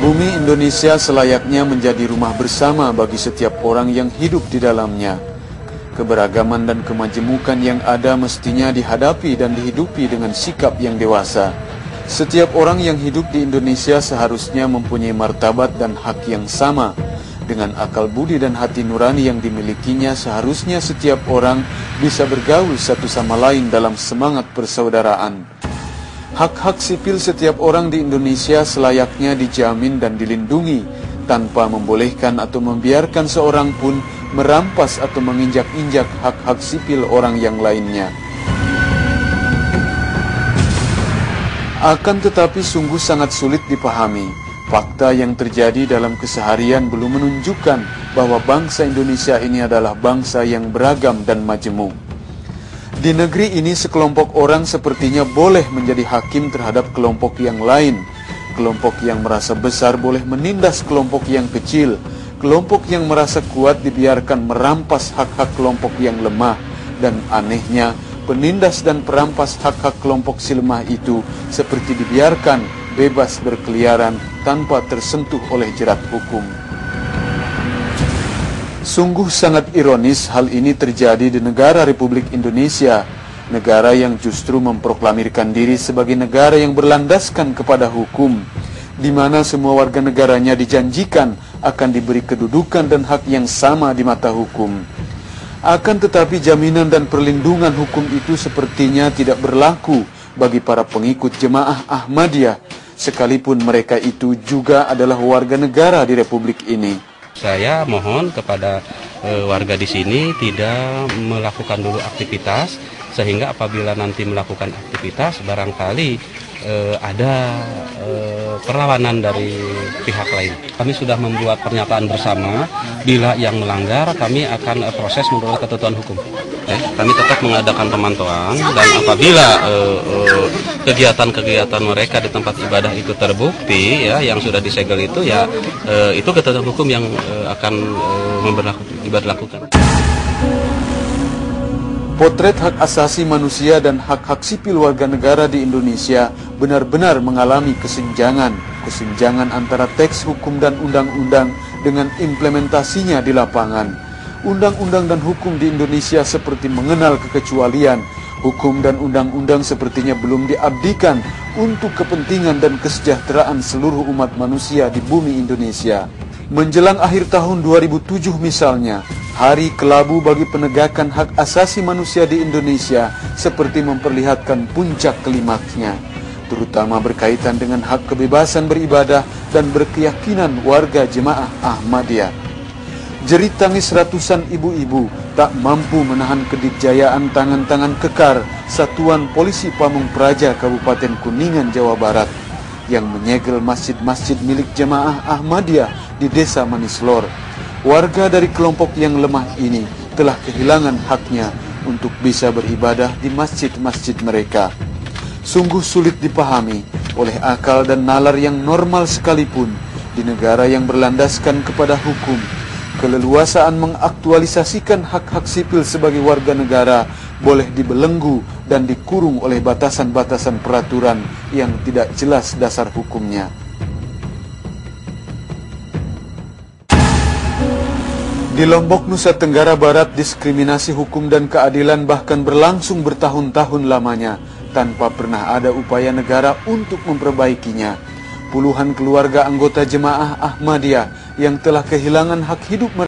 Bumi Indonesia selayaknya menjadi rumah bersama bagi setiap orang yang hidup di dalamnya. Keberagaman dan kemajemukan yang ada mestinya dihadapi dan dihidupi dengan sikap yang dewasa. Setiap orang yang hidup di Indonesia seharusnya mempunyai martabat dan hak yang sama. Dengan akal budi dan hati nurani yang dimilikinya, seharusnya setiap orang bisa bergaul satu sama lain dalam semangat persaudaraan. Hak-hak sipil setiap orang di Indonesia selayaknya dijamin dan dilindungi, tanpa membolehkan atau membiarkan seorang pun merampas atau menginjak-injak hak-hak sipil orang yang lainnya. Akan tetapi sungguh sangat sulit dipahami. Fakta yang terjadi dalam keseharian belum menunjukkan bahwa bangsa Indonesia ini adalah bangsa yang beragam dan majemuk. Di negeri ini sekelompok orang sepertinya boleh menjadi hakim terhadap kelompok yang lain. Kelompok yang merasa besar boleh menindas kelompok yang kecil. Kelompok yang merasa kuat dibiarkan merampas hak-hak kelompok yang lemah. Dan anehnya, penindas dan perampas hak-hak kelompok si lemah itu seperti dibiarkan bebas berkeliaran tanpa tersentuh oleh jerat hukum. Sungguh sangat ironis hal ini terjadi di negara Republik Indonesia, negara yang justru memproklamirkan diri sebagai negara yang berlandaskan kepada hukum, di mana semua warga negaranya dijanjikan akan diberi kedudukan dan hak yang sama di mata hukum. Akan tetapi jaminan dan perlindungan hukum itu sepertinya tidak berlaku bagi para pengikut jemaah Ahmadiyah, sekalipun mereka itu juga adalah warga negara di Republik ini. Saya mohon kepada warga di sini tidak melakukan dulu aktivitas, sehingga apabila nanti melakukan aktivitas barangkali ada perlawanan dari pihak lain. Kami sudah membuat pernyataan bersama, bila yang melanggar kami akan proses menurut ketentuan hukum. Kami tetap mengadakan pemantauan, dan apabila kegiatan-kegiatan mereka di tempat ibadah itu terbukti, ya, yang sudah disegel itu, ya itu ketentuan hukum yang akan diberlakukan. Potret hak asasi manusia dan hak-hak sipil warga negara di Indonesia benar-benar mengalami kesenjangan antara teks hukum dan undang-undang dengan implementasinya di lapangan. Undang-undang dan hukum di Indonesia seperti mengenal kekecualian. Hukum dan undang-undang sepertinya belum diabdikan untuk kepentingan dan kesejahteraan seluruh umat manusia di bumi Indonesia. Menjelang akhir tahun 2007 misalnya, hari kelabu bagi penegakan hak asasi manusia di Indonesia seperti memperlihatkan puncak klimaksnya, terutama berkaitan dengan hak kebebasan beribadah dan berkeyakinan warga jemaah Ahmadiyah. Jerit tangis ratusan ibu-ibu tak mampu menahan kedikjayaan tangan-tangan kekar Satuan Polisi Pamung Praja Kabupaten Kuningan, Jawa Barat, yang menyegel masjid-masjid milik jemaah Ahmadiyah di Desa Manislor. Warga dari kelompok yang lemah ini telah kehilangan haknya untuk bisa beribadah di masjid-masjid mereka. Sungguh sulit dipahami oleh akal dan nalar yang normal sekalipun di negara yang berlandaskan kepada hukum. Keleluasaan mengaktualisasikan hak-hak sipil sebagai warga negara boleh dibelenggu dan dikurung oleh batasan-batasan peraturan yang tidak jelas dasar hukumnya. Di Lombok, Nusa Tenggara Barat, diskriminasi hukum dan keadilan bahkan berlangsung bertahun-tahun lamanya tanpa pernah ada upaya negara untuk memperbaikinya. Puluhan keluarga anggota jemaah Ahmadiyah yang telah kehilangan hak hidup mereka